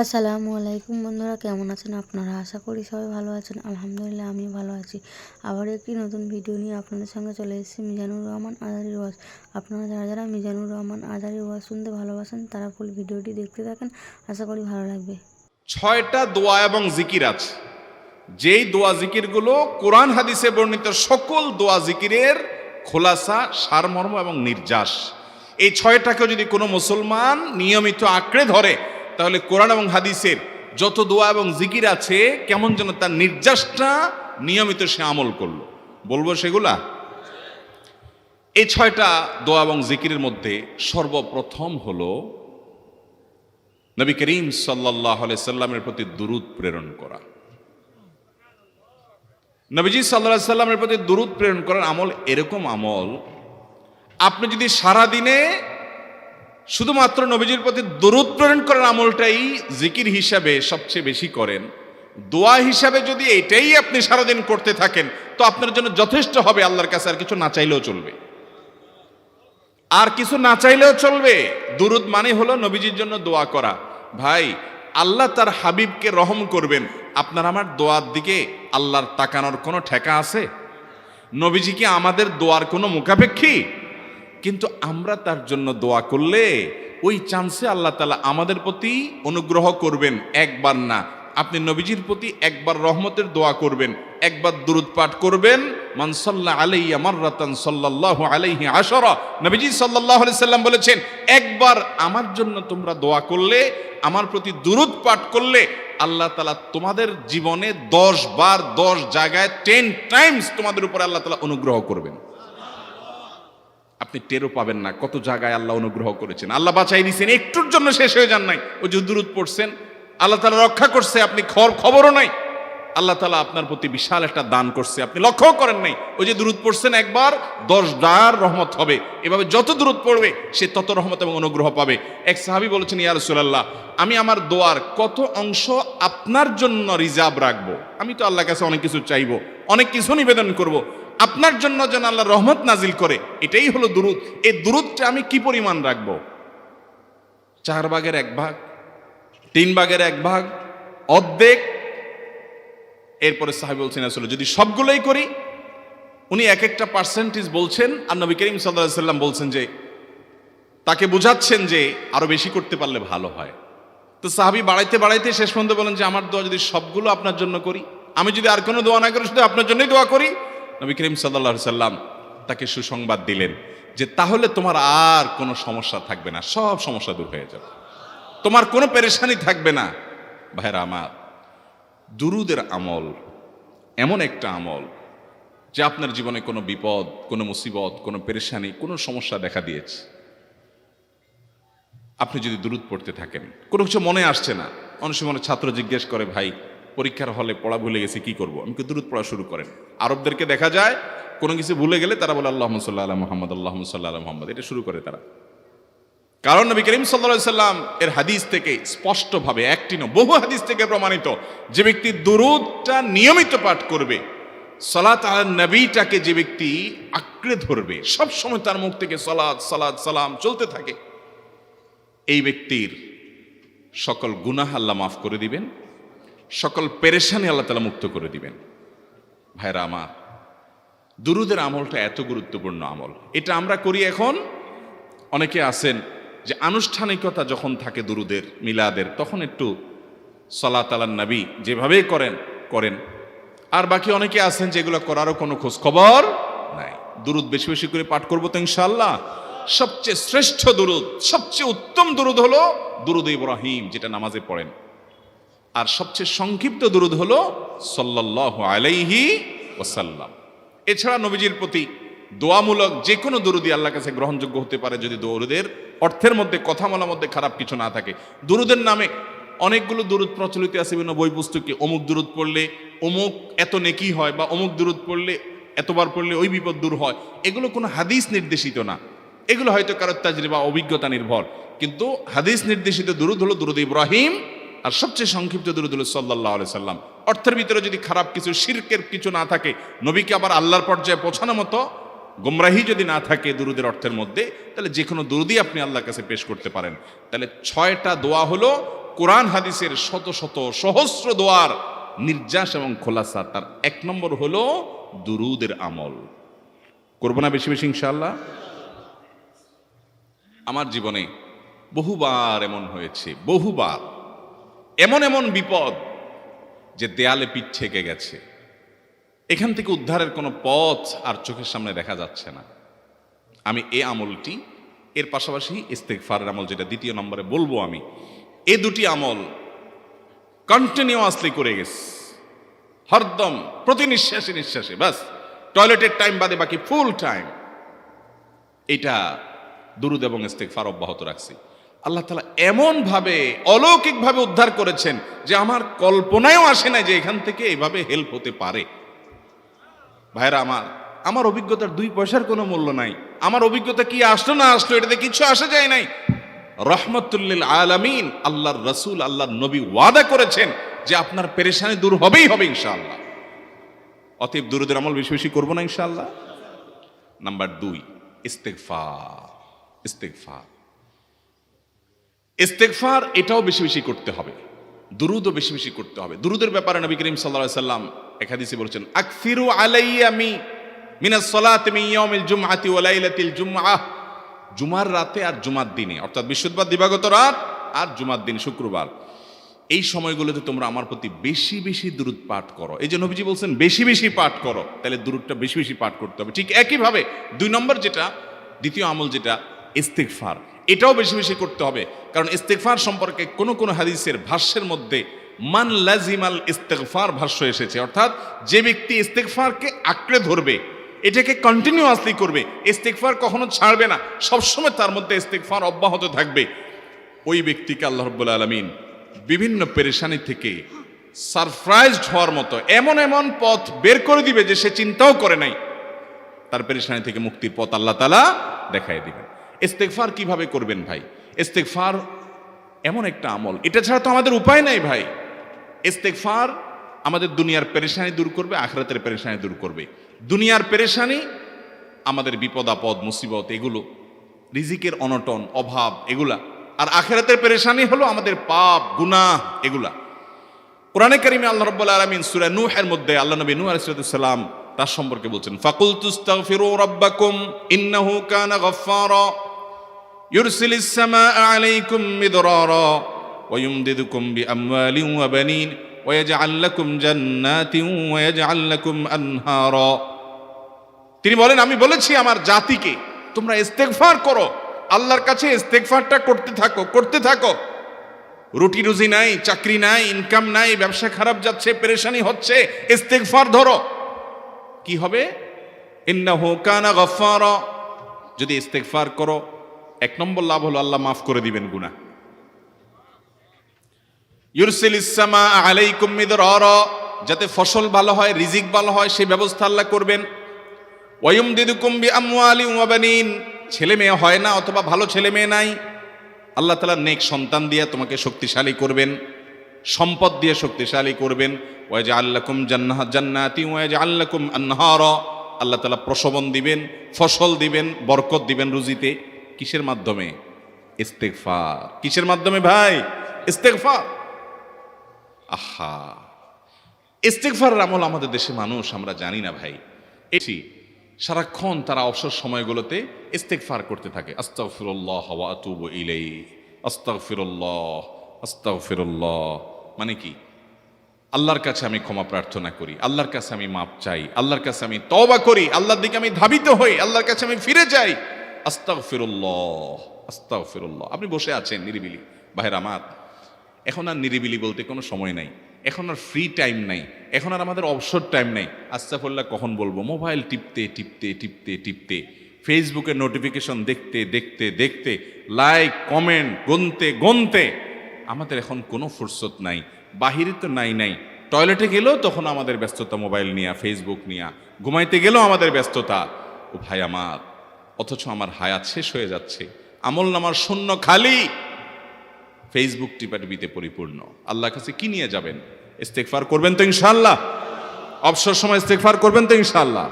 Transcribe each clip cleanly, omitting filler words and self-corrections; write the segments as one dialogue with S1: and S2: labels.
S1: আসসালামু আলাইকুম বন্ধুরা, কেমন আছেন আপনারা? আশা করি সবাই ভালো আছেন। আলহামদুলিল্লাহ আমি ভালো আছি। আবার একটি নতুন ভিডিও নিয়ে আপনাদের সঙ্গে চলে এসেছি মিজানুর রহমান আজহারীর ওয়াজ। আপনারা যারা যারা মিজানুর রহমান আজহারীর ওয়াজ শুনতে ভালোবাসেন তারা ফুল ভিডিওটি দেখতে থাকেন, আশা করি ভালো লাগবে।
S2: 6টা দোয়া এবং জিকির আছে, যেই দোয়া জিকিরগুলো কোরআন হাদিসে বর্ণিত সকল দোয়া জিকিরের খোলাসা, সারমর্ম এবং নির্যাস। এই 6টাকেও যদি কোনো মুসলমান নিয়মিত আঁকড়ে ধরে, তাহলে কোরআন এবং হাদিসের যত দোয়া এবং জিকির আছে কেমন যেন তার নির্যাসটা নিয়মিত সে আমল করলো। বলবো সেগুলা। এই 6টা দোয়া এবং জিকিরের মধ্যে সর্বপ্রথম হলো নবী করিম সাল্লাল্লাহু আলাইহি সাল্লামের প্রতি দুরূদ প্রেরণ করা। নবীজি সাল্লাল্লাহু আলাইহি সাল্লামের প্রতি দুরূদ প্রেরণ করার আমল এরকম আমল, আপনি যদি সারা দিনে শুধুমাত্র নবীজির প্রতি দুরূদ প্রেরণ করার আমলটাই জিকির হিসাবে সবচেয়ে বেশি করেন, দোয়া হিসাবে যদি এটাই আপনি সারাদিন করতে থাকেন, তো আপনার জন্য যথেষ্ট হবে। আল্লাহর কাছে আর কিছু না চাইলেও চলবে, আর কিছু না চাইলেও চলবে। দুরূদ মানে হলো নবীজির জন্য দোয়া করা। ভাই, আল্লাহ তার হাবিবকে রহম করবেন, আপনার আমার দোয়ার দিকে আল্লাহর তাকানোর কোনো ঠেকা আছে? নবীজি কি আমাদের দোয়ার কোনো মুখাপেক্ষী? কিন্তু আমরা তার জন্য দোয়া করলে ওই চান্সে আল্লাহ তাআলা আমাদের প্রতি অনুগ্রহ করবেন। একবার না, আপনি নবীজির প্রতি একবার রহমতের দোয়া করবেন, একবার দুরূদ পাঠ করবেন। মান সাল্লা আলাইয়া মাররাতান সাল্লাল্লাহু আলাইহি আশারা। নবীজি সাল্লাল্লাহু আলাইহি সাল্লাম বলেছেন, একবার আমার জন্য তোমরা দোয়া করলে, আমার প্রতি দুরূদ পাঠ করলে, আল্লাহ তাআলা তোমাদের জীবনে 10 বার 10 জায়গায় 10 টাইমস তোমাদের উপরে আল্লাহ তাআলা অনুগ্রহ করবেন। আপনি টেরও পাবেন না কত জায়গায় আল্লাহ অনুগ্রহ করেছেন। আল্লাহ বাঁচাই দিয়েছেন, একটুর জন্য শেষ হয়ে যান নাই। ওই যে দুরূদ পড়ছেন, আল্লাহ তাআলা রক্ষা করছে, আপনি খবরও নাই। আল্লাহ তাআলা আপনার প্রতি বিশাল একটা দান করছে, আপনি লক্ষ্যও করেন নাই। ওই যে দুরূদ পড়ছেন একবার, 10 বার রহমত হবে। এভাবে যত দুরূদ পড়বে সে তত রহমত এবং অনুগ্রহ পাবে। এক সাহাবী বলেছেন, ইয়া রাসূলুল্লাহ, আমি আমার দোয়ার কত অংশ আপনার জন্য রিজার্ভ রাখবো? আমি তো আল্লাহর কাছে অনেক কিছু চাইবো, অনেক কিছু নিবেদন করব, আপনার জন্য যেন আল্লাহ রহমত নাজিল করে, এটাই হলো দুরূদ। এই দুরূদটা আমি কি পরিমাণ রাখবো? 4 ভাগের 1 ভাগ, 3 ভাগের 1 ভাগ, অর্ধেক? এরপরে সাহাবী বলছেন, আসলে যদি সবগুলোই করি, উনি এক একটা পার্সেন্টেজ বলছেন, আর নবী করিম সাল্লাল্লাহু আলাইহি সাল্লাম বলছেন যে, তাকে বুঝাচ্ছেন যে আরো বেশি করতে পারলে ভালো হয়। তো সাহাবী বাড়াইতে বাড়াইতে শেষ পর্যন্ত বলেন যে, আমার দোয়া যদি সবগুলো আপনার জন্য করি, আমি যদি আর কোনো দোয়া না করি, শুধু আপনার জন্যই দোয়া করি, নবী করিম সাল্লাল্লাহু আলাইহি সাল্লাম তাকে সুসংবাদ দিলেন যে তাহলে তোমার আর কোনো সমস্যা থাকবে না, সব সমস্যা দূর হয়ে যাবে, তোমার কোনো পেরেশানি থাকবে না। ভাইরা আমার, দুরূদের আমল এমন একটা আমল যে আপনার জীবনে কোনো বিপদ, কোনো মুসিবত, কোনো পেরেশানি, কোনো সমস্যা দেখা দিয়েছে, আপনি যদি দুরূদ পড়তে থাকেন, কোনো কিছু মনে আসছে না, অনেক সময় ছাত্র জিজ্ঞেস করে, ভাই পরীক্ষার হলে পড়া ভুলে গেছি, কি করব? আমি দুরূদ পড়া শুরু করেন। আরবদেরকে দেখা যায় কোনো কিছু ভুলে গেলে তারা বলে আল্লাহুম্মা সাল্লি আলা মুহাম্মদ, আল্লাহুম্মা সাল্লি আলা মুহাম্মদ, এটা শুরু করে তারা। কারণ নবী করিম সাল্লাল্লাহু আলাইহি সাল্লাম এর হাদিস থেকে স্পষ্টভাবে, একটি নয় বহু হাদিস থেকে প্রমাণিত, যে ব্যক্তি দুরূদটা নিয়মিত পাঠ করবে, সালাত আলা নবীটাকে যে ব্যক্তি আঁকড়ে ধরবে, সব সময় তার মুখ থেকে সালাত সালাত সালাম চলতে থাকে, এই ব্যক্তির সকল গুনাহ আল্লাহ মাফ করে দিবেন, সকল পেরেশানি আল্লাহ তাআলা মুক্ত করে দিবেন। ভাইরা আমার, দুরূদের আমলটা এত গুরুত্বপূর্ণ আমল, এটা আমরা করি এখন। অনেকে আছেন যে আনুষ্ঠানিকতা যখন থাকে দুরূদের, মিলাদের, তখন একটু সালাত আলান নবী যেভাবে করেন। আর বাকি অনেকে আছেন যেগুলো করারও কোনো খোঁজ খবর নাই। দুরূদ বেশি বেশি করে পাঠ করবো তো ইনশাআল্লাহ। সবচেয়ে শ্রেষ্ঠ দুরূদ, সবচেয়ে উত্তম দুরূদ হলো দুরূদ ইব্রাহিম, যেটা নামাজে পড়েন। আর সবচেয়ে সংক্ষিপ্ত দুরূদ হলো সাল্লাল্লাহু আলাইহি ওয়াসাল্লাম। এছাড়া নবীজির প্রতি দোয়ামূলক যে কোনো দুরূদই আল্লাহর কাছে গ্রহণযোগ্য হতে পারে, যদি দুরূদের অর্থের মধ্যে, কথা বলার মধ্যে খারাপ কিছু না থাকে। দুরূদের নামে অনেকগুলো দুরূদ প্রচলিত আছে বিভিন্ন বই পুস্তকে, অমুক দুরূদ পড়লে অমুক এত নেকি হয়, বা অমুক দুরূদ পড়লে এতবার পড়লে ওই বিপদ দূর হয়। এগুলো কোনো হাদিস নির্দেশিত না, এগুলো হয়তো কারো তাজরিবা, অভিজ্ঞতা নির্ভর। কিন্তু হাদিস নির্দেশিত দুরূদ হলো দুরূদ ইব্রাহিম, আর সবচেয়ে সংক্ষিপ্ত দুরূদ হলো সাল্লাল্লাহু আলাইহি সাল্লাম। অর্থের ভিতরে যদি খারাপ কিছু, শিরকের কিছু না থাকে, নবীকে আবার আল্লাহর পর্যায়ে পৌঁছানোর মতো গোমরাহি যদি না থাকে দুরূদের অর্থের মধ্যে, তাহলে যে কোনো দুরূদই আপনি আল্লাহর কাছে পেশ করতে পারেন। তাহলে 6টা দোয়া হলো কোরআন হাদিসের শত শত সহস্র দোয়ার নির্যাস এবং খোলাসা। তার 1 নম্বর হলো দুরুদের আমল। করবো না বেশি বেশি ইনশাআল্লাহ? আমার জীবনে বহুবার এমন হয়েছে, বহুবার এমন এমন বিপদ যে দেয়ালে পিঠ ঠেকে গেছে, এখান থেকে উদ্ধারের কোনো পথ আর চোখের সামনে দেখা যাচ্ছে না। আমি এই আমলটি, এর পাশাপাশি ইস্তেগফারের আমল যেটা 2 নম্বরে বলবো আমি, এই দুটি আমল কন্টিনিউয়াসলি করে গেছে, হরদম প্রতি নিঃশ্বাসে নিঃশ্বাসে, বাস টয়লেটের টাইম বাদে বাকি ফুল টাইম এটা দুরুদ এবং ইস্তেগফার অব্যাহত রাখছি। আল্লাহ তাআলা এমন ভাবে অলৌকিক ভাবে উদ্ধার করেছেন যে আমার কল্পনায়ও আসে না যে এখান থেকে এইভাবে হেল্প হতে পারে। ভাইরা আমার অভিজ্ঞতার 2 পয়সার কোনো মূল্য নাই। আমার অভিজ্ঞতা কি আসলো না আসলো এটাতে কিছু আসে যায় নাই। রহমতুল্লিল আলামিন আল্লাহর রাসূল, আল্লাহর নবী ওয়াদা করেছেন যে আপনার পেরেশানি দূর হবেই হবে ইনশাআল্লাহ। অতএব দুরুদের আমল বেশি বেশি করবো না ইনশাআল্লাহ। নাম্বার 2, ইস্তেগফার। ইস্তেগফার এটাও বেশি বেশি করতে হবে, দুরুদও বেশি বেশি করতে হবে। দুরুদের ব্যাপারে নবী করিম সাল্লাল্লাহু আলাইহি সাল্লাম এক হাদিসে বলেছেন, আকসিরু আলাইয়া মিনাস সালাতি মিন ইয়াউমিল জুমআতি ওয়া লাইলাতিল জুমআহ। জুমার রাতে আর জুমার দিনে, অর্থাৎ বৃহস্পতিবার দিবাগত রাত আর জুমার দিন শুক্রবার, এই সময়গুলোতে তোমরা আমার প্রতি বেশি বেশি দুরুদ পাঠ করো। এই যে নবীজি বলছেন বেশি বেশি পাঠ করো, তাহলে দুরুদটা বেশি বেশি পাঠ করতে হবে। ঠিক একইভাবে 2 নম্বর যেটা, দ্বিতীয় আমল যেটা ইস্তেগফার, এটাও বেশি বেশি করতে হবে। কারণ ইস্তেগফার সম্পর্কে কোন কোন হাদিসের ভাষ্যের মধ্যে মান লাজিমাল ইস্তেগফার ভাষ্য এসেছে, অর্থাৎ যে ব্যক্তি ইস্তেগফারকে আঁকড়ে ধরবে, এটাকে কন্টিনিউয়াসলি করবে, ইস্তেগফার কখনো ছাড়বে না, সবসময় তার মধ্যে ইস্তেগফার অব্যাহত থাকবে, ওই ব্যক্তিকে আল্লাহ রাব্বুল আলামিন বিভিন্ন পেরেশানি থেকে সারপ্রাইজড হওয়ার মতো এমন এমন পথ বের করে দিবে যে সে চিন্তাও করে নাই। তার পেরেশানি থেকে মুক্তির পথ আল্লাহ তাআলা দেখায় দিবেন। ইস্তেগফার কিভাবে করবেন ভাই? ইস্তেগফার এমন একটা আমল, এটা ছাড়া তো আমাদের উপায় নাই ভাই। ইস্তেগফার আমাদের দুনিয়ার পেরেশানি দূর করবে, আখিরাতের পেরেশানি দূর করবে। দুনিয়ার পেরেশানি আমাদের বিপদ আপদ মুসিবত, এগুলো রিজিকের অনটন অভাব এগুলা, আর আখিরাতের পেরেশানি হলো আমাদের পাপ গুনাহ এগুলা। কোরআনে কারিমে আল্লাহ রাব্বুল আলামিন সূরা নূহের মধ্যে আল্লাহ নবী নূহ আলাইহিস সালাম তার সম্পর্কে বলছেন, ফাকুলতুস্তাগফিরু রাব্বাকুম ইন্নাহু কানা গাফফারা ইউরসিলিস সামাআ আলাইকুম মিদরারা ওয়া ইউমদিদুকুম বিআমওয়ালিন ওয়া বানিন ওয়া ইয়াজআল লাকুম জান্নাতিন ওয়া ইয়াজআল লাকুম আনহারা। তিনি বলেন, আমি বলেছি আমার জাতিকে তোমরা ইস্তেগফার করো, আল্লাহর কাছে ইস্তেগফারটা করতে থাকো। রুটি রুজি নাই, চাকরি নাই, ইনকাম নাই, ব্যবসা খারাপ যাচ্ছে, পেরেশানি হচ্ছে, ইস্তেগফার ধরো, কি হবে? ইন্নাহু কানা গাফফারা। যদি ইস্তেগফার করো, 1 নম্বর লাভ হলো আল্লাহ মাফ করে দিবেন গুনাহ। ইউরসিলিস সামাআ আলাইকুম মিদরারা, যাতে ফসল ভালো হয়, রিজিক ভালো হয়, সেই ব্যবস্থা আল্লাহ করবেন। ওয়া ইউমদিদুকুম বিআমওয়ালিন ওয়া বানিন, ছেলে মেয়ে হয় না অথবা ভালো ছেলে মেয়ে নাই, আল্লাহ তাআলা নেক সন্তান দিয়ে তোমাকে শক্তিশালী করবেন, সম্পদ দিয়ে শক্তিশালী করবেন। ওয়া ইয়াজআল লাকুম জান্নাতিন ওয়া ইয়াজআল লাকুম আনহারা, আল্লাহ তাআলা প্রসবন দিবেন, ফসল দিবেন, বরকত দিবেন রুজিতে। কিসের মাধ্যমে? ইস্তেগফার। কিসের মাধ্যমে ভাই? ইস্তেগফার। আহা, ইস্তেগফারের আমল আমাদের দেশে মানুষ আমরা জানি না ভাই। এটি সারাক্ষণ তারা অবসর সময়গুলোতে ইস্তেগফার করতে থাকে, আস্তাগফিরুল্লাহ ওয়া আতুবু ইলাইহি, আস্তাগফিরুল্লাহ আস্তাগফিরুল্লাহ। মানে কি? আল্লাহর কাছে আমি ক্ষমা প্রার্থনা করি, আল্লাহর কাছে আমি মাপ চাই, আল্লাহর কাছে আমি তওবা করি, আল্লাহর দিকে আমি ধাবিত হই, আল্লাহর কাছে আমি ফিরে যাই, আস্তাগফিরুল্লাহ আস্তাগফিরুল্লাহ। আপনি বসে আছেন নিরিবিলি, ভাইরা আমার, এখন আর নিরিবিলি বলতে কোনো সময় নাই, এখন আর ফ্রি টাইম নাই, এখন আর আমাদের অবসর টাইম নাই। আস্তাগফিরুল্লাহ কখন বলবো? মোবাইল টিপতে টিপতে টিপতে টিপতে, ফেসবুকের নোটিফিকেশন দেখতে দেখতে দেখতে, লাইক কমেন্ট গুনতে গুনতে আমাদের এখন কোনো ফুরসত নাই। বাহিরে তো নাই, টয়লেটে গেলেও তখন আমাদের ব্যস্ততা মোবাইল নিয়ে, ফেসবুক নিয়ে, ঘুমাইতে গেলেও আমাদের ব্যস্ততা। ও ভাই আমার, অথচ আমার হায়াত শেষ হয়ে যাচ্ছে, আমল নামার শূন্য খালি, ফেসবুক টিপাটিপিতে পরিপূর্ণ। আল্লাহর কাছে কি নিয়ে যাবেন? ইস্তেগফার করবেন তো ইনশাআল্লাহ? অবসর সময় ইস্তেগফার করবেন তো ইনশাআল্লাহ?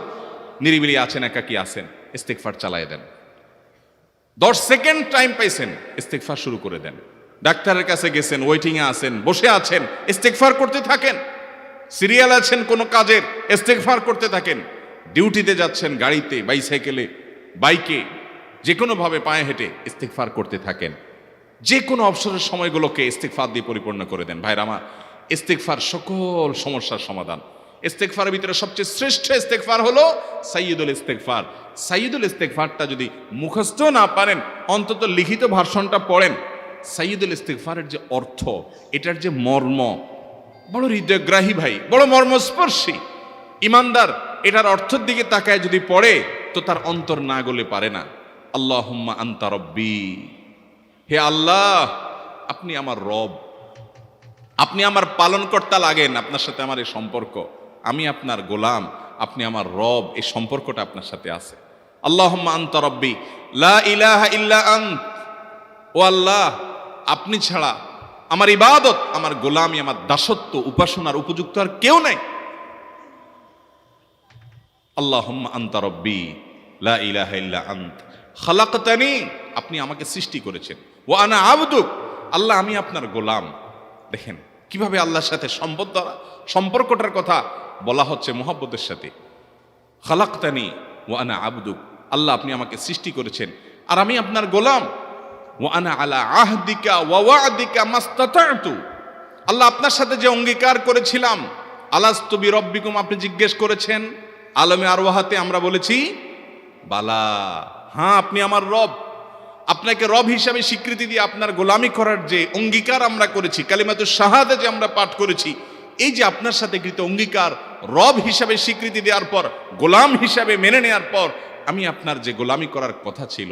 S2: নিরিবিলি আছেন, একাকী আছেন, ইস্তেগফার চালায় দেন। 10 সেকেন্ড টাইম পাইছেন, ইস্তেগফার শুরু করে দেন। ডাক্তারের কাছে গেছেন, ওয়েটিংয়ে আছেন, বসে আছেন, ইস্তেগফার করতে থাকেন। সিরিয়াল আছেন কোনো কাজের, ইস্তেগফার করতে থাকেন। ডিউটিতে যাচ্ছেন গাড়িতে, বাইসাইকেলে, বাইকে, যে কোনোভাবে পায়ে হেঁটে ইস্তেগফার করতে থাকেন। যে কোনো অবসরের সময়গুলোকে ইস্তেগফার দিয়ে পরিপূর্ণ করে দেন। ভাইরা আমার, ইস্তেগফার সকল সমস্যার সমাধান। ইস্তেগফারের ভিতরে সবচেয়ে শ্রেষ্ঠ ইস্তেগফার হলো সাইয়্যিদুল ইস্তেগফার। সাইয়্যিদুল ইস্তেগফারটা যদি মুখস্থ না পারেন, অন্তত লিখিত ভার্সনটা পড়েন। সাইয়্যিদুল ইস্তেগফারের যে অর্থ, এটার যে মর্ম, বড় হৃদয়গ্রাহী ভাই, বড় মর্মস্পর্শী। ইমানদার এটার অর্থের দিকে তাকায় যদি পড়ে, তো তার অন্তর না গলে পারে না। আল্লাহুম্মা আনতা রব্বি, হে আল্লাহ আপনি আমার রব, আপনি আমার পালনকর্তা লাগেন। আপনার সাথে আমার এই সম্পর্ক, আমি আপনার গোলাম, আপনি আমার রব, এই সম্পর্কটা আপনার সাথে আছে। আল্লাহুম্মা আনতা রব্বি লা ইলাহা ইল্লা আন্ত, ও আল্লাহ আপনি ছাড়া আমার ইবাদত, আমার গোলামি, আমার দাসত্ব, উপাসনার উপযুক্ত আর কেউ নাই। আল্লাহুম্মা আনতা রব্বি লা ইলাহা ইল্লা আন্ত খালাকতানি, আপনি আমাকে সৃষ্টি করেছেন। ওয়া আনা আবদুক, আল্লাহ আমি আপনার গোলাম। দেখেন কিভাবে আল্লাহর সাথে সম্পর্কটার কথা বলা হচ্ছে মুহাব্বতের সাথে। খালাকতানি ওয়া আনা আবদুক, আল্লাহ আপনি আমাকে সৃষ্টি করেছেন আর আমি আপনার গোলাম। ওয়া আনা আলা আহদিকা ওয়া ওয়া'দিকা মাস্তাতা'তু, আল্লাহ আপনার সাথে যে অঙ্গীকার করেছিলাম, আলাস্তু বিরব্বিকুম, আপনি জিজ্ঞেস করেছেন। আলমে আরওয়াহাতে আমরা বলেছি বালা, হ্যাঁ আপনি আমার রব। আপনাকে রব হিসাবে স্বীকৃতি দিয়ে আপনার গোলামি করার যে অঙ্গীকার আমরা করেছি, কালিমাতুশ শাহাদা যে আমরা পাঠ করেছি, এই যে আপনার সাথে কৃত অঙ্গীকার, রব হিসাবে স্বীকৃতি দেওয়ার পর, গোলাম হিসাবে মেনে নেওয়ার পর, আমি আপনার যে গোলামি করার কথা ছিল,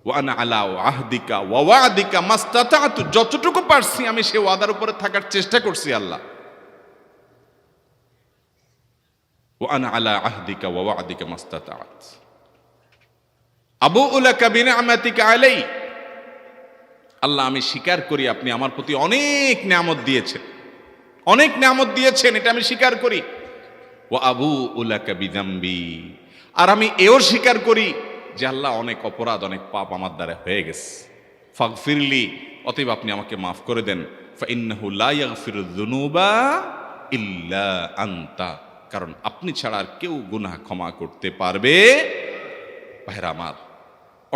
S2: ওয়া আনা আলা আহদিকা ওয়া ওয়া'দিকা মাস্তাতা'তু, যতটুকু পারছি আমি সে ওয়াদার উপরে থাকার চেষ্টা করছি আল্লাহ। ওয়া আনা আলা আহদিকা ওয়া ওয়া'দিকা মাস্তাতা'ত আবুউ লাকা বিনি'মাতিকা আলাই, আল্লাহ আমি স্বীকার করি আপনি আমার প্রতি অনেক নিয়ামত দিয়েছেন, অনেক নিয়ামত দিয়েছেন, এটা আমি স্বীকার করি। ওয়া আবুউ লাকা বিযামবি, আর আমি এও স্বীকার করি যে আল্লাহ অনেক অপরাধ, অনেক পাপ আমার দ্বারা হয়ে গেছে। ফাগফিরলি, অতএব আপনি আমাকে মাফ করে দেন। ফাইন্নাহু লা ইয়াগফিরুয যুনুবা ইল্লা আনতা, কারণ আপনি ছাড়া আর কেউ গুনাহ ক্ষমা করতে পারবে। ভাইরা আমার,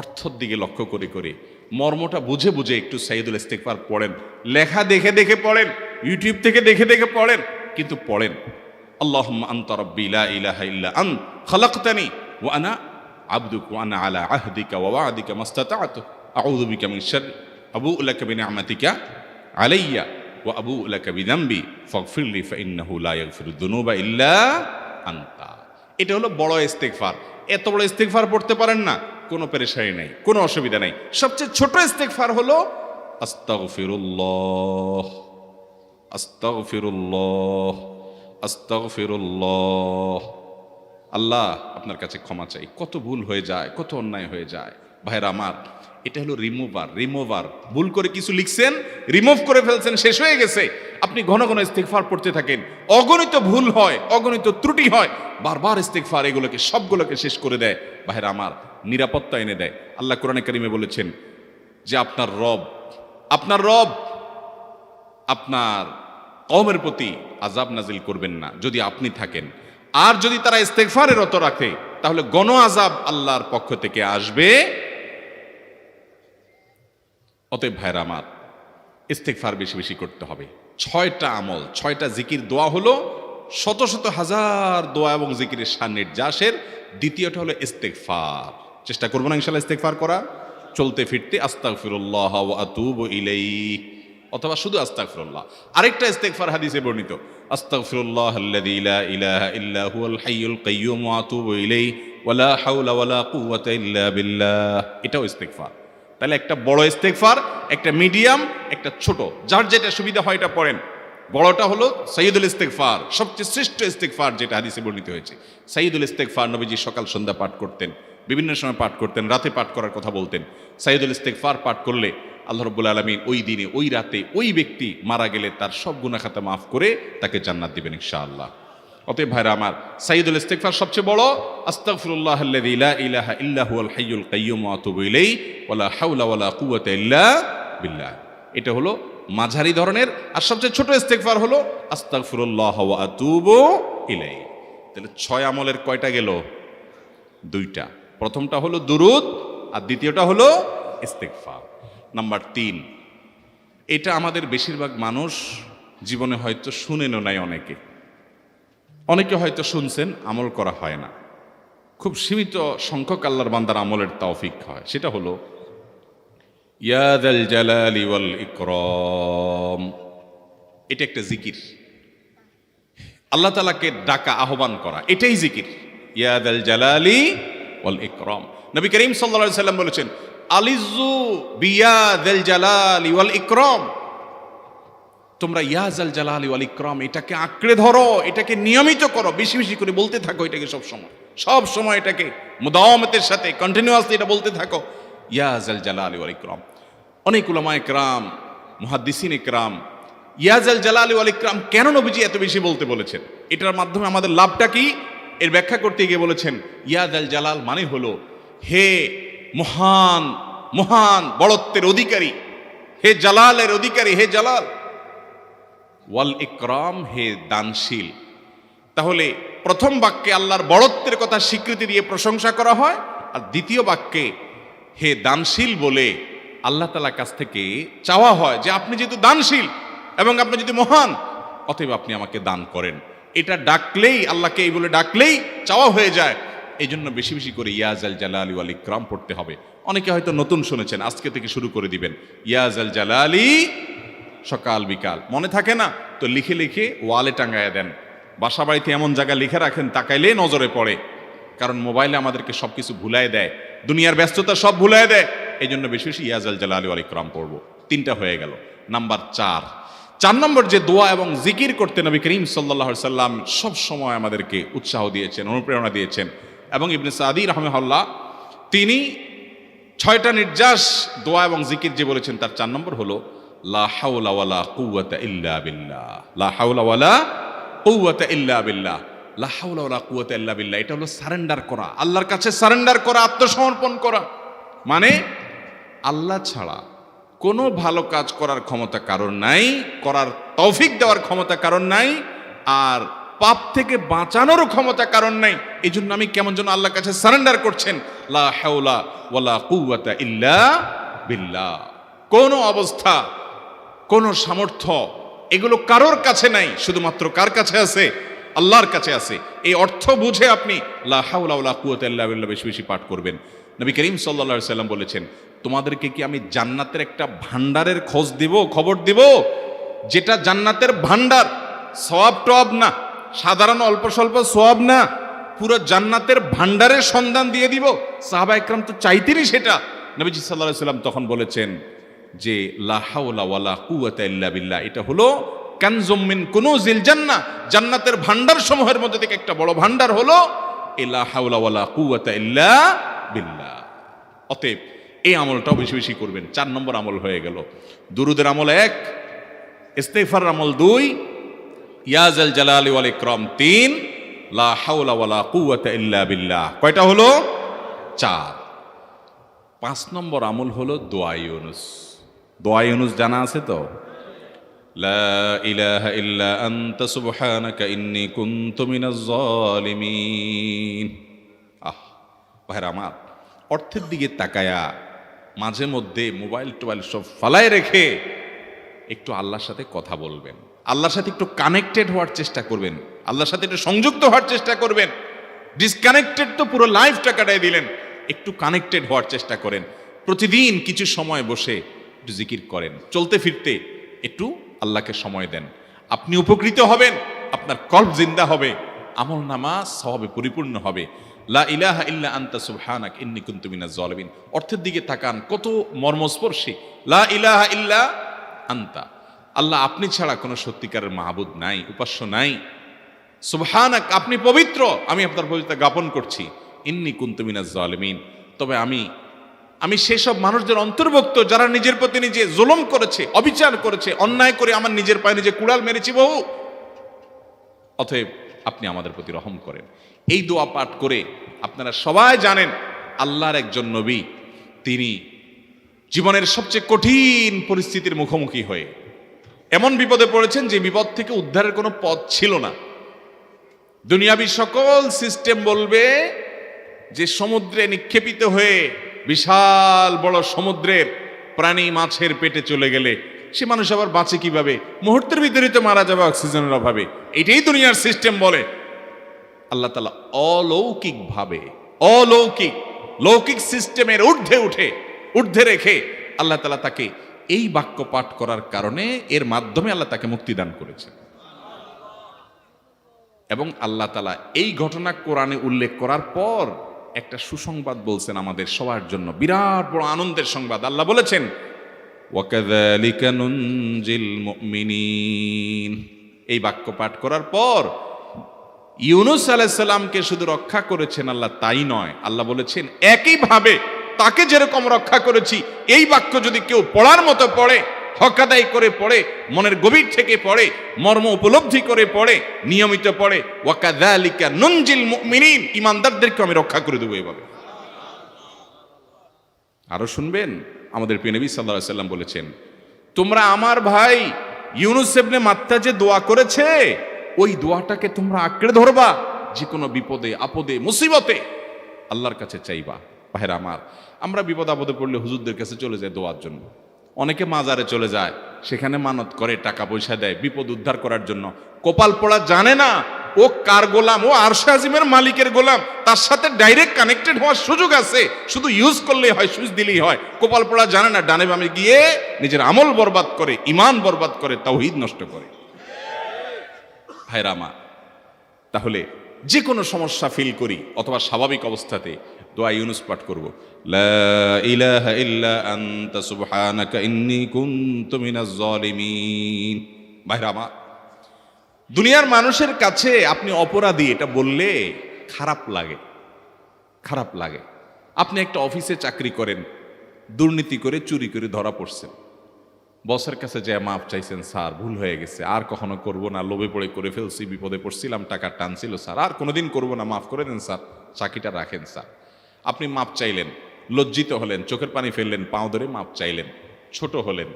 S2: অর্থের দিকে লক্ষ্য করে করে, মর্মটা বুঝে বুঝে একটু সাইয়্যিদুল ইস্তেগফার পড়েন। লেখা দেখে দেখে পড়েন, ইউটিউব থেকে দেখে দেখে পড়েন, কিন্তু পড়েন। আল্লাহুম্মা আনতা রাব্বি লা ইলাহা ইল্লা আন্ত খালাকতানি ওয়া আনা আবদুক ওয়া আনা আলা আহদিকা ওয়া ওয়া'দিকা মাস্তাতা'তু আউযু বিকা মিন শাররি আবুউ লাকা বিনি'মাতিকা আলাইয়া ওয়া আবুউ লাকা বিযামবি ফাগফিরলি ফাইন্নাহু লা ইয়াগফিরুয যুনুবা ইল্লা আনতা। এটা হলো বড় ইস্তেগফার। এত বড় ইস্তেগফার পড়তে পারেন না, কোনো পেরেশানি নাই, কোনো অসুবিধা নাই। সবচেয়ে ছোট ইস্তেগফার হলো আস্তাগফিরুল্লাহ, আস্তাগফিরুল্লাহ, আস্তাগফিরুল্লাহ। আল্লাহ আপনার কাছে ক্ষমা চাই, কত ভুল হয়ে যায়, কত অন্যায় হয়ে যায়। ভাইরা আমার, এটা হলো রিমুভার। ভুল করে কিছু লিখছেন, রিমুভ করে ফেলছেন, শেষ হয়ে গেছে। আপনি ঘন ঘন ইস্তেগফার পড়তে থাকেন, অগণিত ভুল হয়, অগণিত ত্রুটি হয়, বারবার ইস্তেগফার এগুলোকে সবগুলোকে শেষ করে দেয়। ভাইরা আমার, নিরাপত্তা এনে দেয়। আল্লাহ কোরআনে কারিমে বলেছেন যে আপনার রব আপনার কওমের প্রতি আযাব নাজিল করবেন না যদি আপনি থাকেন। আর যদি তারা ইস্তেগফারে রত রাখে, তাহলে গণ আযাব আল্লাহর পক্ষ থেকে আসবে। অতএব ভাইরা আমার, ইস্তেগফার বেশি বেশি করতে হবে। 6টা আমল, 6টা জিকির, দোয়া হলো শত শত হাজার দোয়া এবং জিকিরের সান্নিধ্যাসের। দ্বিতীয়টা হলো ইস্তেগফার। চেষ্টা করবো না ইনশাআল্লাহ ইস্তেগফার করা, চলতে ফিরতে আস্তাগফিরুল্লাহ ওয়া আতুবু ইলাইহি, অথবা শুধু আস্তাগফিরুল্লাহ। আরেকটা ইস্তেগফার হাদিসে বর্ণিত, আস্তাগফিরুল্লাহাল্লাযী লা ইলাহা ইল্লা হুয়াল হাইয়ুল কাইয়্যুম ওয়া আতুবু ইলাইহি ওয়া লা হাওলা ওয়া লা কুওয়াতা ইল্লা বিল্লাহ। এটাও ইস্তেগফার। তাহলে একটা বড় ইস্তেগফার, একটা মিডিয়াম, একটা ছোট, যার যেটা সুবিধা হয় এটা পড়েন। বড়টা হলো সাইয়্যিদুল ইস্তেগফার, সবচেয়ে শ্রেষ্ঠ ইস্তেগফার যেটা হাদিসে বর্ণিত হয়েছে। সাইয়্যিদুল ইস্তেগফার নবীজি সকাল সন্ধ্যা পাঠ করতেন, বিভিন্ন সময় পাঠ করতেন, রাতে পাঠ করার কথা বলতেন। সাইয়্যিদুল ইস্তেগফার পাঠ করলে আল্লাহ রাব্বুল আলামিন ওই দিনে, ওই রাতে, ওই ব্যক্তি মারা গেলে তার সব গুনাহ খাতা মাফ করে তাকে জান্নাত দিবেন ইনশাআল্লাহ। অতএব ভাইরা আমার, সাইয়্যিদুল ইস্তেগফার সবচেয়ে বড়, আস্তাগফিরুল্লাহাল্লাযী লা ইলাহা ইল্লা হুয়াল হাইয়ুল কাইয়্যুম ওয়া আতুবু ইলাইহি ওয়া লা হাওলা ওয়া লা কুওয়াতা ইল্লা বিল্লাহ। এটা হলো মাঝারি ধরনের। আর সবচেয়ে ছোট ইস্তেগফার হলো আস্তাগফিরুল্লাহ ওয়া আতুবু ইলাইহি। তাহলে 6 আমলের কয়টা গেল? 2টা। প্রথমটা হলো দুরুদ আর দ্বিতীয়টা হলো ইস্তেগফার। নাম্বার 3, এটা আমাদের বেশিরভাগ মানুষ জীবনে হয়তো শুনেনও নাই, অনেকে হয়তো শুনছেন, আমল করা হয় না। খুব সীমিত সংখ্যক আল্লাহর বান্দার আমলের তৌফিক হয়। সেটা হলো ইয়া যাল জালালি ওয়াল ইকরাম। এটা একটা জিকির, আল্লাহ তাআলাকে ডাকা, আহ্বান করা, এটাই জিকির। ইয়া যাল জালালি ওয়াল ইকরাম। নবী করিম সাল্লাল্লাহু আলাইহি সাল্লাম বলেছেন আলিজু বিয়া যাল জালালি ওয়াল ইকরাম। তোমরা ইয়া যাল জালালি ওয়াল ইকরাম এটাকে আঁকড়ে ধরো, এটাকে নিয়মিত করো, বেশি বেশি করে বলতে থাকো এটাকে সব সময় এটাকে মুদাওয়ামাতের সাথে কন্টিনিউয়াসলি এটা বলতে থাকো, ইয়া যাল জালালি ওয়াল ইকরাম। অনেক উলামায়ে কেরাম, মুহাদ্দিসিনে কেরাম ইয়া যাল জালালি ওয়াল ইকরাম কেন নবীজি এত বেশি বলতে বলেছেন, এটার মাধ্যমে আমাদের লাভটা কি, এর ব্যাখ্যা করতে গিয়ে বলেছেন ইয়া যাল জালাল মানে হলো হে মহান মহান বড়ত্বের অধিকারী, হে জালালের অধিকারী, হে জালাল, ওয়াল ইকরাম হে দানশীল। তাহলে প্রথম বাক্যে আল্লাহর বড়ত্বের কথা স্বীকৃতি দিয়ে প্রশংসা করা হয়, আর দ্বিতীয় বাক্যে হে দানশীল বলে আল্লাহ তাআলার কাছ থেকে চাওয়া হয় যে আপনি যেহেতু দানশীল এবং আপনি যদি মহান, অতএব আপনি আমাকে দান করেন। এটা ডাকলেই, আল্লাহকে এই বলে ডাকলেই চাওয়া হয়ে যায়। এই জন্য বেশি বেশি করে ইয়া যাল জালালি ওয়াল ইকরাম পড়তে হবে। অনেকে হয়তো নতুন শুনেছেন, আজকে থেকে শুরু করে দিবেন ইয়া যাল জালালি, সকাল বিকাল মনে থাকে না তো লিখে লিখে ওয়ালে টাঙ্গায় দেন। বাসা বাড়িতে এমন জায়গায় লিখে রাখেন তাকাইলে নজরে পড়ে, কারণ মোবাইলে আমাদেরকে সবকিছু ভুলাই দেয়, দুনিয়ার ব্যস্ততা সব ভুলাই দেয়। এই জন্য বেশি বেশি ইয়া যাল জালালি ওয়াল ইকরাম পড়বো। 3টা হয়ে গেল। নাম্বার 4 নম্বর যে দোয়া এবং জিকির করতে নবী করিম সাল্লাল্লাহু আলাইহি সাল্লাম সব সময় আমাদেরকে উৎসাহ দিয়েছেন, অনুপ্রেরণা দিয়েছেন। এবং ইবনে সাদি রাহিমাহুল্লাহ তিনি 6টা নির্যাস দোয়া এবং জিকির যে বলেছেন তার 4 নম্বর হলো লা হাওলা ওয়ালা কুওয়াতা ইল্লা বিল্লাহ। লা হাওলা ওয়ালা কুওয়াতা ইল্লা বিল্লাহ। লা হাওলা ওয়ালা কুওয়াতা ইল্লা বিল্লাহ এটা হলো সারেন্ডার করা, আল্লাহর কাছে সারেন্ডার করা, আত্মসমর্পণ করা। মানে আল্লাহ ছাড়া কোনো ভালো কাজ করার ক্ষমতা কারণ নাই, করার তৌফিক দেওয়ার ক্ষমতা কারণ নাই, আর পাপ থেকে বাঁচানোরও ক্ষমতা কারণ নাই। এই জন্য আমি কেমন যেন আল্লাহর কাছে সারেন্ডার করছেন, লা হাওলা ওয়ালা কুওয়াতা ইল্লা বিল্লাহ। কোনো অবস্থা, কোনো সামর্থ্য এগুলো কারোর কাছে নাই, শুধুমাত্র কার কাছে আছে? আল্লাহর কাছে আছে। এই অর্থ বুঝে আপনি লা হাওলা ওয়ালা কুওয়াতা ইল্লা বিল্লাহ বেশি বেশি পাঠ করবেন। নবী করিম সাল্লাল্লাহু আলাইহি সাল্লাম বলেছেন তোমাদেরকে কি আমি জান্নাতের একটা ভান্ডারের খবর দিব, যেটা জান্নাতের ভান্ডার, সওয়াব টওয়াব না, সাধারণ অল্প স্বল্প সওয়াব না, পুরো জান্নাতের ভান্ডারের সন্ধান দিয়ে দিব। সাহাবা ইকরাম তো চাইতেনই সেটা। নবীজি সাল্লাল্লাহু আলাইহি সাল্লাম তখন বলেছেন যে লা হাওলা ওয়ালা কুওয়াতা ইল্লা বিল্লাহ এটা হলো কানজুম মিন কুনুজিল জান্নাহ, জান্নাতের ভান্ডার সমূহের মধ্যে থেকে একটা বড় ভান্ডার হলো লা হাওলা ওয়ালা কুওয়াতা ইল্লা বিল্লাহ। অতএব এই আমলটাও বেশি বেশি করবেন। 4 নম্বর আমল হয়ে গেল। দুরুদের আমল 1, ইস্তেগফারের আমল 2, ইয়া যাল জালালি ওয়াল ইকরাম 3, লা হাওলা ওয়ালা কুওয়াতা ইল্লা বিল্লাহ কয়টা হলো? 4। 5 নম্বর আমল হলো দোয়া ইউনুস। দোয়া ইউনুস জানা আছে তো? লা ইলাহা ইল্লা আনতা সুবহানাকা ইন্নী কুনতু মিনাজ জালিমিন। ভাইরা আমার, অর্থের দিকে তাকায়া মাঝে মধ্যে মোবাইল টোবাইল সব ফালায় রেখে একটু আল্লাহর সাথে কথা বলবেন, আল্লাহর সাথে একটু কানেক্টেড হওয়ার চেষ্টা করবেন, আল্লাহর সাথে একটু সংযুক্ত হওয়ার চেষ্টা করবেন। ডিসকানেক্টেড তো পুরো লাইফটা কাটাই দিলেন, একটু কানেক্টেড হওয়ার চেষ্টা করেন। প্রতিদিন কিছু সময় বসে একটু জিকির করেন, চলতে ফিরতে একটু আল্লাহকে সময় দেন। আপনি উপকৃত হবেন, আপনার কল্ব জিন্দা হবে, আমল নামা সওয়াবে পরিপূর্ণ হবে। লা ইলাহা ইল্লা আনতা সুবহানাকা ইন্নী কুনতু মিনাজ জালিমিন অর্থের দিকে তাকান, কত মর্মস্পর্শী। লা ইলাহা ইল্লা আনতা, আল্লাহ আপনি ছাড়া কোনো সত্যিকারের মাহবুদ নাই, উপাস্য নাই। সুবহানাক, আপনি পবিত্র, আমি আপনার পবিত্রতা জ্ঞাপন করছি। ইন্নী কুনতু মিনাজ জালিমিন, তবে আমি সেসব মানুষদের অন্তর্ভুক্ত যারা নিজের প্রতি নিজে জুলুম করেছে, অবিচার করেছে, অন্যায় করে আমার নিজের পায়ে নিজে কুড়াল মেরেছি বহু। অতএব আপনি আমাদের প্রতি রহম করেন। এই দোয়া পাঠ করে আপনারা সবাই জানেন আল্লাহর একজন নবী তিনি জীবনের সবচেয়ে কঠিন পরিস্থিতির মুখোমুখি হয়ে এমন বিপদে পড়েছেন যে বিপদ থেকে উদ্ধারের কোনো পথ ছিল না। দুনিয়াবি সকল সিস্টেম বলবে যে সমুদ্রে নিক্ষেপিত হয়ে বিশাল বড় সমুদ্রের প্রাণী মাছের পেটে চলে গেলে সে মানুষ আবার বাঁচে কিভাবে, মুহূর্তের ভিতরেই তো মারা যাবে অক্সিজেনের অভাবে। এটাই দুনিয়ার সিস্টেম বলে। আল্লাহ তাআলা লৌকিক সিস্টেমের ঊর্ধ্বে রেখে আল্লাহ তাআলা তাকে এই বাক্য পাঠ করার কারণে এর মাধ্যমে আল্লাহ তাকে মুক্তি দান করেছেন। এবং আল্লাহ তাআলা এই ঘটনা কোরআনে উল্লেখ করার পর একটা সুসংবাদ বলছেন আমাদের সবার জন্য, বিরাট বড় আনন্দের সংবাদ। আল্লাহ বলেছেন, ওয়াকাযালিকা নুনজিল মুমিনিন। এই বাক্য পাঠ করার পর ইউনূস আলাইহিস সালামকে শুধু রক্ষা করেছেন আল্লাহ তাই নয়, আল্লাহ বলেছেন একইভাবে তাকে যেরকম রক্ষা করেছি, এই বাক্য যদি কেউ পড়ার মতো পড়ে, হক আদায় করে পড়ে, মনের গভীর থেকে পড়ে, মর্ম উপলব্ধি করে পড়ে, নিয়মিত পড়ে, ওয়াকাযালিকা নুনজিল মুমিনিন, ঈমানদারদেরকে আমি রক্ষা করে দেব এভাবে। আরো শুনবেন, আমাদের প্রিয় নবী সাল্লাল্লাহু আলাইহি সাল্লাম বলেছেন, তোমরা আমার ভাই ইউনূস ইবনে মাত্তা যে দোয়া করেছে ওই দোয়াটাকে তোমরা আঁকড়ে ধরবা, যে কোনো বিপদে আপদে মুসিবতে আল্লাহর কাছে চাইবা। ভাইরা আমার, আমরা বিপদ আপদে পড়লে হুজুরদের কাছে চলে যায় দোয়ার জন্য, অনেকে মাজারে চলে যায়, সেখানে মানত করে, টাকা পয়সা দেয় বিপদ উদ্ধার করার জন্য। কপাল পোড়া জানে না ও কার গোলাম, ও আরশে আজিমের মালিকের গোলাম, তার সাথে ডাইরেক্ট কানেক্টেড হওয়ার সুযোগ আছে, শুধু ইউজ করলেই হয়, সুইচ দিলেই হয়। কপাল পোড়া জানে না, ডানে বামে গিয়ে নিজের আমল বরবাদ করে, ঈমান বরবাদ করে, তাওহীদ নষ্ট করে। ভাইরা আমার, তাহলে যে কোনো সমস্যা ফিল করি অথবা স্বাভাবিক অবস্থাতে দোয়া ইউনূস পাঠ করব, লা ইলাহা ইল্লা আনতা সুবহানাকা ইন্নী কুনতু মিনাজ জালিমিন। ভাইরা আমার, দুনিয়ার মানুষের কাছে আপনি অপরাধী এটা বললে খারাপ লাগে। আপনি একটা অফিসে চাকরি করেন, দুর্নীতি করে চুরি করে ধরা পড়ছেন, বসের কাছে যে মাপ চাইছেন, স্যার ভুল হয়ে গেছে, আর কখনো করব না, লোভে পড়ে করে ফেলছি, বিপদে পড়ছিলাম, টাকা টানছিল স্যার, আর কোনোদিন করব না, মাফ করে দেন স্যার, চাকরিটা রাখেন স্যার। আপনি মাপ চাইলেন, লজ্জিত হলেন, চোখের পানি ফেললেন, পাও ধরে মাপ চাইলেন, ছোট হলেন।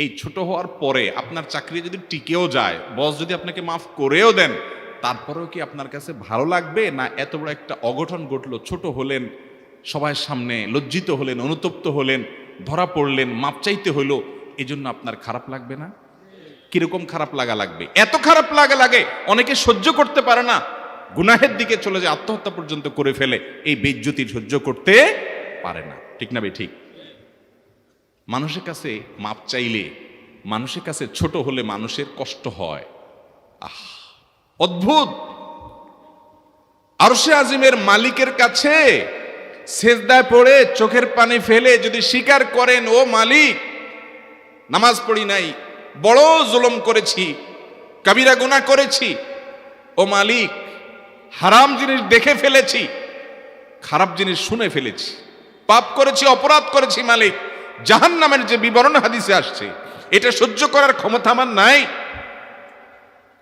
S2: এই ছোট হওয়ার পরে আপনার চাকরি যদি টিকেও যায়, বস যদি আপনাকে মাফ করেও দেন, তারপরেও কি আপনার কাছে ভালো লাগবে? না এত বড় একটা অঘটন ঘটলো, ছোট হলেন, সবার সামনে লজ্জিত হলেন, অনুতপ্ত হলেন, ধরা পড়লেন, মাপ চাইতে হলো, এই জন্য আপনার খারাপ লাগবে না? কিরকম খারাপ লাগবে? এত খারাপ লাগে অনেকে সহ্য করতে পারে না, গুনাহের দিকে চলে যায়, আত্মহত্যা পর্যন্ত করে ফেলে, এই বেইজ্জতি সহ্য করতে পারে না। ঠিক না ভাই? ঠিক। মানুষের কাছে মাপ চাইলে, মানুষের কাছে ছোট হলে মানুষের কষ্ট হয়। অদ্ভুত। আরশে আজিমের মালিকের কাছে সেজদায় পড়ে চোখের পানি ফেলে যদি স্বীকার করেন, ও মালিক, নামাজ পড়ি নাই, বড় জুলুম করেছি, কাবিরা গুনাহ করেছি, ও মালিক, হারাম জিনিস দেখে ফেলেছি, খারাপ জিনিস শুনে ফেলেছি, পাপ করেছি, অপরাধ করেছি মালিক, জাহান্নামের যে বিবরণ হাদিসে আসছে এটা সহ্য করার ক্ষমতা আমার নাই,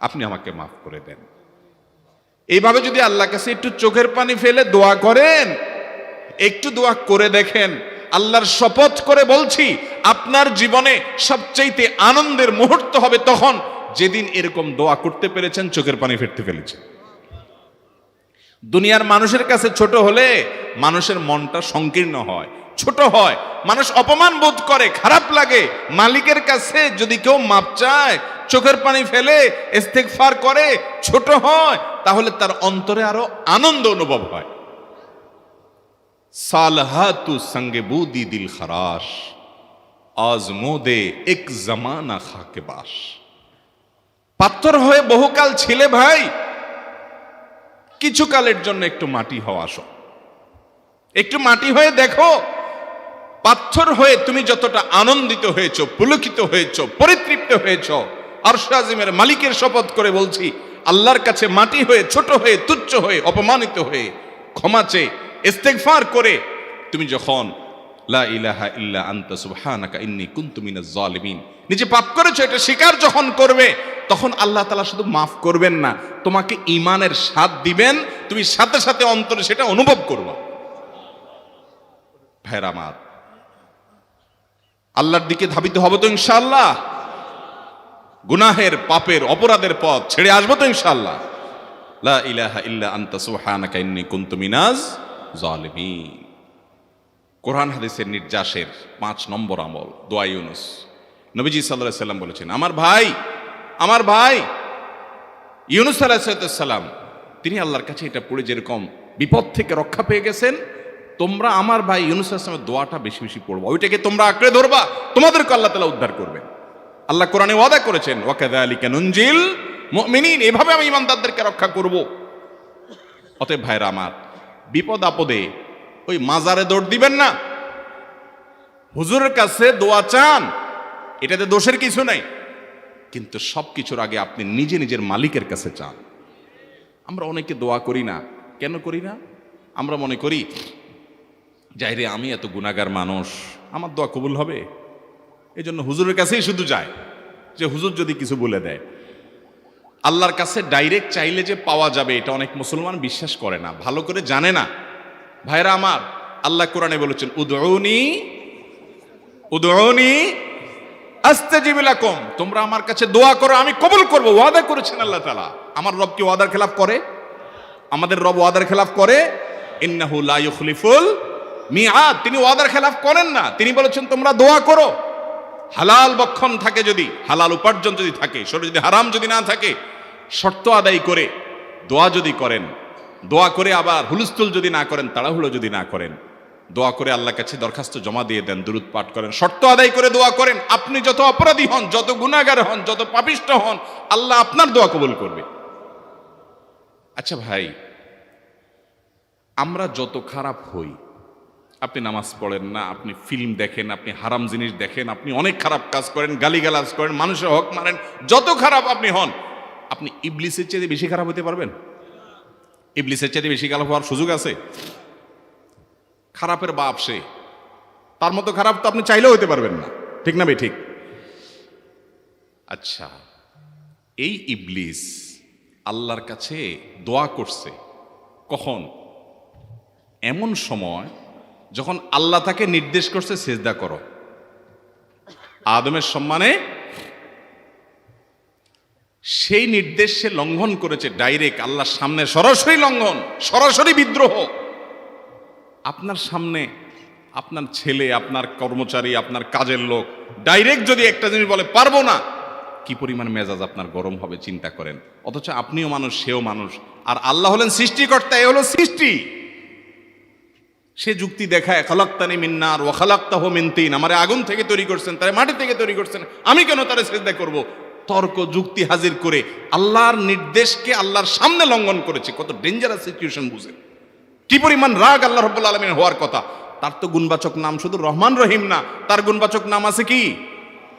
S2: আপনি আমাকে মাফ করে দেন। এইভাবে যদি আল্লাহর কাছে একটু চোখের পানি ফেলে দোয়া করেন, একটু দোয়া করে দেখেন, আল্লাহর শপথ করে বলছি, আপনার জীবনে সবচেয়ে আনন্দের মুহূর্ত হবে তখন যেদিন এরকম দোয়া করতে পেরেছেন, চোখের পানি ফেলতে পেরেছেন। দুনিয়ার মানুষের কাছে ছোট হলে মানুষের মনটা সংকীর্ণ হয়, ছোট হয়, মানুষ অপমান বোধ করে, খারাপ লাগে। মালিকের কাছে যদি কেউ মাপ চায়, চোখের পানি ফেলে, ইস্তেগফার করে, ছোট হয়, তাহলে তার অন্তরে আরো আনন্দ অনুভব হয়। সালহাতু সঙ্গে বুদি দিল খরাশ, আজমোদে এক জামানা খাকে বাস। পাথর হয়ে বহুকাল ছিলে ভাই, কিছু কালের জন্য একটু মাটি হওয়া আসো, একটু মাটি হয়ে দেখো। পাথর হয়ে তুমি যতটা আনন্দিত হয়েছো, পুলকিত হয়েছো, পরিতৃপ্ত হয়েছো, আরশে আজিমের মালিকের শপথ করে বলছি, আল্লাহর কাছে মাটি হয়ে, ছোট হয়ে, তুচ্ছ হয়ে, অপমানিত হয়ে, ক্ষমা চেয়ে, ইস্তেগফার করে তুমি যখন লা ইলাহা ইল্লা আনতা সুবহানাকা ইন্নী কুনতু মিনাজ জালিমিন, নিজে পাপ করেছো এটা স্বীকার যখন করবে, তখন আল্লাহ তাআলা শুধু মাফ করবেন না, তোমাকে ঈমানের স্বাদ দিবেন, তুমি সাথে সাথে অন্তরে সেটা অনুভব করবে। ভাইরা আমার, আল্লাহর দিকে ধাবিত হব তো ইনশাআল্লাহ? গুনাহের, পাপের, অপরাধের পথ ছেড়ে আসবো তো ইনশাআল্লাহ? লা ইলাহা ইল্লা আনতা সুবহানাকা ইন্নী কুনতু মিনাজ জালিমিন। কোরআন হাদিসের নির্যাসের 5 নম্বর আমল দোয়া ইউনুস। নবীজি সাল্লাল্লাহু আলাইহি সাল্লাম বলেছেন, আমার ভাই ইউনুস আলাইহিস সালাম তিনি আল্লাহর কাছে এটা পড়ে যেরকম বিপদ থেকে রক্ষা পেয়ে গেছেন, তোমরা আমার ভাই ইউনুস আলাইহিস সালামের দোয়াটা বেশি বেশি পড়বা, ওইটাকে তোমরা আঁকড়ে ধরবা, তোমাদেরকে আল্লাহ তাআলা উদ্ধার করবেন। আল্লাহ কোরআনে ওয়াদা করেছেন, ওয়া কাযালিকা নুনজিল মুমিনিন, এভাবে আমি ঈমানদারদেরকে রক্ষা করব। অতএব ভাইরা আমার, বিপদ আপদে ওই মাজারে দৌড় দিবেন না, হুজুরের কাছে দোয়া চান, এটাতে দোষের কিছু নাই, কিন্তু সবকিছুর আগে আপনি নিজে নিজের মালিকের কাছে চান। আমরা অনেকে দোয়া করি না, কেন করি না? আমরা মনে করি যাই রে, আমি এত গুনাহগার মানুষ, আমার দোয়া কবুল হবে, এই জন্য হুজুরের কাছেই শুধু যায়, যে হুজুর যদি কিছু বলে দেয়। আল্লাহর কাছে ডাইরেক্ট চাইলে যে পাওয়া যাবে, এটা অনেক মুসলমান বিশ্বাস করে না, ভালো করে জানে না। ভাইরা আমার, আল্লাহ কোরআনে বলেছেন, উদউনি আস্তাজিব লাকুম, তোমরা আমার কাছে দোয়া করো, আমি কবুল করব। ওয়াদা করেছেন আল্লাহ তাআলা। আমার রব কি ওয়াদার খেলাফ করে? আমাদের রব ওয়াদার খেলাফ করে? ইন্নাহু লা ইউখলিফুল মিআদ, তিনি ওয়াদার খেলাফ করেন না। তিনি বলেছেন তোমরা দোয়া করো, হালাল বক্ষণ থাকে, যদি হালাল উপার্জন যদি থাকে, শরীরে যদি হারাম যদি না থাকে, শর্ত আদায় করে দোয়া যদি করেন, দোয়া করে আবার হুলস্থুল যদি না করেন, তাড়াহুড়ো যদি না করেন, দোয়া করে আল্লাহর কাছে দরখাস্ত জমা দিয়ে দেন, দুরূদ পাঠ করেন, শর্ত আদায় করে দোয়া করেন, আপনি যত অপরাধী হন, যত গুনাহগার হন, যত পাপিষ্ঠ হন, আল্লাহ আপনার দোয়া কবুল করবে। আচ্ছা ভাই, আমরা যত খারাপ হই, আপনি নামাজ পড়েন না, আপনি ফিল্ম দেখেন, আপনি হারাম জিনিস দেখেন, আপনি অনেক খারাপ কাজ করেন, গালিগালাজ করেন, মানুষের হক মারেন, যত খারাপ আপনি হন, আপনি ইবলিসের চেয়ে বেশি খারাপ হতে পারবেন? ইবলিসের চেয়ে বেশি খারাপ হওয়ার সুযোগ আছে? খারাপের বাপ সে, তার মতো খারাপ তো আপনি চাইলেও হতে পারবেন না, ঠিক না ভাই? ঠিক। আচ্ছা, এই ইবলিস আল্লাহর কাছে দোয়া করছে কখন? এমন সময় যখন আল্লাহ তাকে নির্দেশ করছে সিজদা করো, আদমের সম্মানে। সেই নির্দেশ সে লঙ্ঘন করেছে, ডাইরেক্ট আল্লাহর সামনে সরাসরি লঙ্ঘন, সরাসরি বিদ্রোহ। আপনার সামনে আপনার ছেলে, আপনার কর্মচারী, আপনার কাজের লোক ডাইরেক্ট যদি একটা জিনিস বলে পারবো না, কি পরিমাণ মেজাজ আপনার গরম হবে চিন্তা করেন। অথচ আপনিও মানুষ, সেও মানুষ, আর আল্লাহ হলেন সৃষ্টিকর্তা, এ হলো সৃষ্টি। সে যুক্তি দেখায়, খালাক্তানি মিন নার ওয়া খালাক্তাহু মিন তিন, আমারে আগুন থেকে তৈরি করছেন, তারে মাটি থেকে তৈরি করছেন, আমি কেন তারে সিজদা করব? তর্ক যুক্তি হাজির করে আল্লাহর নির্দেশকে আল্লাহর সামনে লঙ্ঘন করেছে। কত ডেঞ্জারাস সিচুয়েশন বুঝেন, কি পরিমাণ রাগ আল্লাহ রাব্বুল আলামিন হওয়ার কথা। তার তো গুণবাচক নাম শুধু রহমান রহিম না, তার গুণবাচক নাম আছে কি?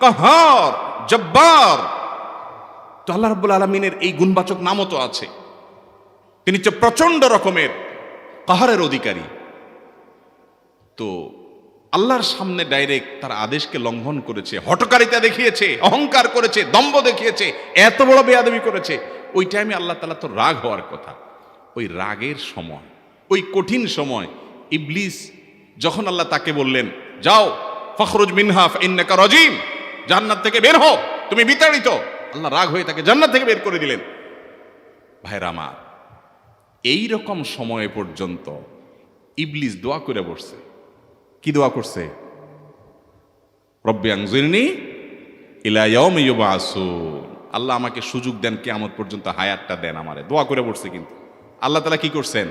S2: কাহার, জব্বার। তো আল্লাহ রাব্বুল আলামিনের এই গুণবাচক নামও তো আছে। তিনি হচ্ছে প্রচন্ড রকমের কাহারের অধিকারী। তো আল্লাহর সামনে ডাইরেক্ট তার আদেশকে লঙ্ঘন করেছে, হঠকারিতা দেখিয়েছে, অহংকার করেছে, দম্ভ দেখিয়েছে, এত বড় বেয়াদবি করেছে। ওই টাইমে আল্লাহ তাআলা তো রাগ হওয়ার কথা। ওই রাগের সময়, ওই কঠিন সময় ইবলিস যখন আল্লাহ তাকে বললেন, যাও ফখরুজ মিনহা ফাইন্নাকা রাজিম, জান্নাত থেকে বের হও, তুমি বিতাড়িত, আল্লাহ রাগ হয়ে তাকে জান্নাত থেকে বের করে দিলেন। ভাইরা আমার, এই রকম সময় পর্যন্ত ইবলিস দোয়া করে বসছে। কি দোয়া করছে? রব্বি আনজিরনি ইলা ইয়াউমি ইউবআসুন, আল্লাহ আমাকে সুযোগ দেন, কিয়ামত পর্যন্ত হায়াতটা দেন আমারে, দোয়া করে বসছে। কিন্তু আল্লাহ তাআলা কি করছেন?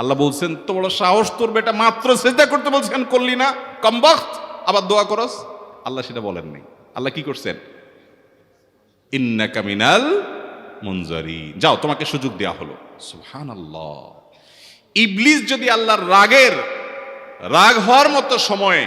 S2: আল্লাহ বলছেন, তো বড় সাহস তোর বেটা, মাত্র সিজদা করতে বলছেন করলি না, কমবখত, আবার দোয়া করস? আল্লাহ সেটা বলেন নাই। আল্লাহ কি করছেন? ইন্নাকা মিনাল মুনজারিন, যাও তোমাকে সুযোগ দেয়া হলো। সুবহানাল্লাহ। ইবলিস যদি আল্লাহর রাগ হওয়ার মতো সময়ে,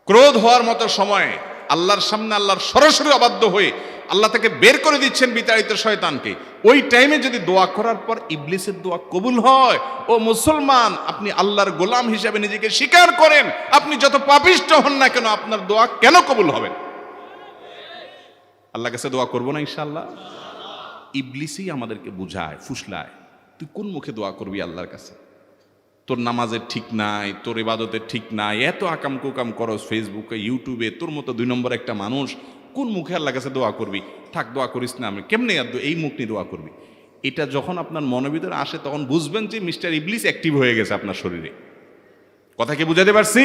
S2: ক্রোধ হওয়ার মতো সময়ে আল্লাহর সামনে আল্লাহর সরাসরি অবাধ্য হয়ে আল্লাহ তাকে বের করে দিচ্ছেন, বিতাড়িত শয়তানকে, ওই টাইমে যদি দোয়া করার পর ইবলিসের দোয়া কবুল হয়, ও মুসলমান, আপনি আল্লাহর গোলাম হিসেবে নিজেকে স্বীকার করেন, আপনি যত পাপিষ্ঠ হন না কেন, আপনার দোয়া কেন কবুল হবে? আল্লাহর কাছে দোয়া করবো না ইনশাআল্লাহ? ইবলিসই আমাদেরকে বুঝায়, ফুসলায়, তুই কোন মুখে দোয়া করবি আল্লাহর কাছে? তোর নামাজের ঠিক নাই, তোর ইবাদতের ঠিক নাই, এত আকাম কুকাম করস ফেসবুকে ইউটিউবে, তোর মতো 2 নম্বর একটা মানুষ কোন মুখে আল্লাহ কাছে দোয়া করবি? থাক, দোয়া করিস না, আমি কেমনে এই মুখ নিয়ে দোয়া করবি? এটা যখন আপনার মনের ভিতরে আসে তখন বুঝবেন যে মিস্টার ইবলিস অ্যাক্টিভ হয়ে গেছে আপনার শরীরে। কথা কি বুঝাতে পারছি?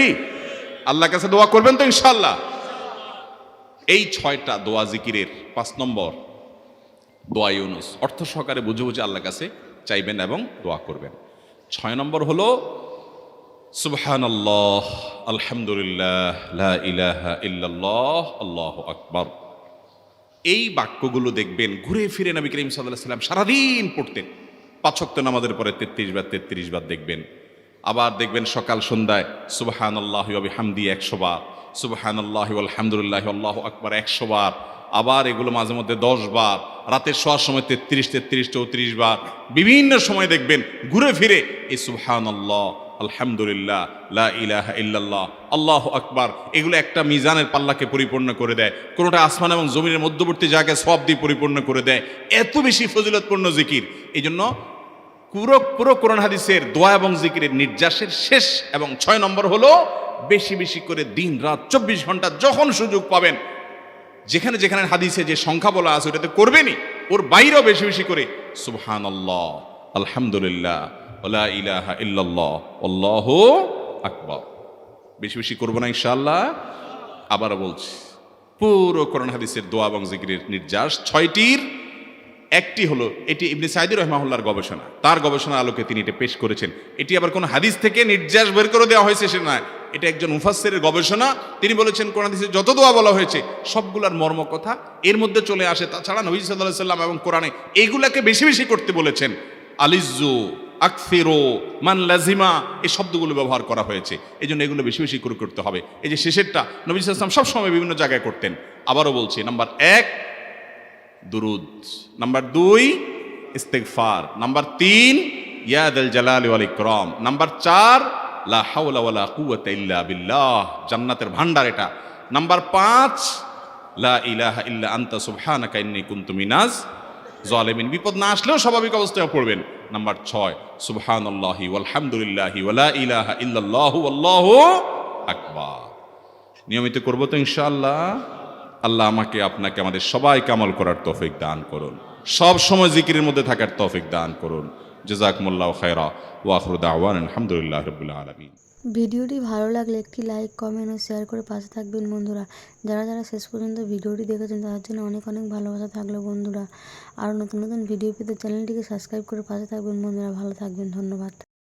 S2: আল্লাহর কাছে দোয়া করবেন তো ইনশাআল্লাহ। এই 6টা দোয়া জিকিরের 5 নম্বর দোয়া ইউনুস, অর্থ সহকারে বুঝে বুঝে আল্লাহর কাছে চাইবেন এবং দোয়া করবেন। 6 নম্বর হলো সুবহানাল্লাহ, আলহামদুলিল্লাহ, লা ইলাহা ইল্লাল্লাহ, আল্লাহু আকবার। এই বাক্যগুলো দেখবেন ঘুরে ফিরে নবী করিম সাল্লাল্লাহু আলাইহি ওয়াসাল্লাম সারাদিন পড়তেন। 5 ওয়াক্ত নামাজের পরে 33 বার দেখবেন। আবার দেখবেন সকাল সন্ধ্যায় সুবহানাল্লাহি ওয়া বিহামদিহি 100 বার, সুবহানাল্লাহি ওয়া আলহামদুলিল্লাহি আল্লাহু আকবার 100 বার। আবার এগুলো মাঝে মধ্যে 10 বার, রাতের শোয়ার সময় 33, 34 বার। বিভিন্ন সময় দেখবেন ঘুরে ফিরে এই সুবহানাল্লাহ, আলহামদুলিল্লাহ, লা ইলাহা ইল্লাল্লাহ, আল্লাহু আকবার, এগুলো একটা মিজানের পাল্লাকে পরিপূর্ণ করে দেয়। কোনোটা আসমান এবং জমিনের মধ্যবর্তী জায়গায় সওয়াব দিয়ে পরিপূর্ণ করে দেয়। এত বেশি ফজিলতপূর্ণ জিকির। এই জন্য পুরো কোরআন হাদিসের দোয়া এবং জিকিরের নির্যাসের শেষ এবং 6 নম্বর হলো বেশি বেশি করে দিন রাত 24 ঘন্টা যখন সুযোগ পাবেন, যেখানে যেখানে হাদিসে যে সংখ্যা বলা আছে ওটাতে করবেনই, ওর বাইরেও বেশি বেশি করে সুবহানাল্লাহ, আলহামদুলিল্লাহ, লা ইলাহা ইল্লাল্লাহ, আল্লাহু আকবার বেশি বেশি করবো না ইনশাআল্লাহ। আবারও বলছি, পুরো কোরআন হাদিসের দোয়া এবং জিকিরের নির্যাস 6টির একটি হলো, এটি ইবনে সাঈদী রাহিমাহুল্লাহর গবেষণা, তার গবেষণার আলোকে তিনি এটা পেশ করেছেন। এটি আবার কোনো হাদিস থেকে নির্যাস বের করে দেওয়া হয়েছে সে নয়, এটা একজন মুফাসসিরের গবেষণা। তিনি বলেছেন কোরআন হাদিসে যত দোয়া বলা হয়েছে সবগুলার মর্ম কথা এর মধ্যে চলে আসে। তাছাড়া নবী সাল্লাল্লাহু আলাইহি সাল্লাম এবং কোরআনে এইগুলাকে বেশি বেশি করতে বলেছেন। আলিজ্জু, আকসিরু, মান লাজিমা, এই শব্দগুলো ব্যবহার করা হয়েছে। এই জন্য এগুলো বেশি বেশি করে করতে হবে। এই যে শেষেরটা নবী সাল্লাল্লাহু আলাইহি ওয়াসাল্লাম সবসময় বিভিন্ন জায়গায় করতেন। আবারও বলছি, নাম্বার 1 দুরুদ, নাম্বার 2 ইস্তিগফার, নাম্বার 3 ইয়া দাল জালালি ওয়াল ইকরাম, নাম্বার 4 লা হাওলা ওয়ালা কুওয়াতা ইল্লা বিল্লাহ, জান্নাতের ভান্ডার এটা। নাম্বার 5 লা ইলাহা ইল্লা আনতা সুবহানাকা ইন্নী কুনতু মিনাজ জালিমিন, বিপদ না আসলেও স্বাভাবিক অবস্থায় পড়বেন। নাম্বার 6 সুবহানাল্লাহি ওয়াল হামদুলিল্লাহি ওয়া লা ইলাহা ইল্লাল্লাহু আল্লাহু আকবার। নিয়মিত করব তো ইনশাআল্লাহ। আল্লাহ আমাকে আপনাকে আমাদের সবাইকে আমল করার তৌফিক দান করুন, সব সময় জিকিরের মধ্যে থাকার তৌফিক দান করুন। জাযাকুমুল্লাহু খায়রা ওয়া আখিরু দাওয়ানা আলহামদুলিল্লাহি রাব্বিল আলামিন।
S1: ভিডিওটি ভালো লাগলে একটি লাইক, কমেন্ট ও শেয়ার করে পাশে থাকবেন বন্ধুরা। যারা যারা শেষ পর্যন্ত ভিডিওটি দেখেছেন তাদের জন্য অনেক অনেক ভালোবাসা থাকলো বন্ধুরা। আরও নতুন নতুন ভিডিও পেতে চ্যানেলটিকে সাবস্ক্রাইব করে পাশে থাকবেন বন্ধুরা। ভালো থাকবেন, ধন্যবাদ।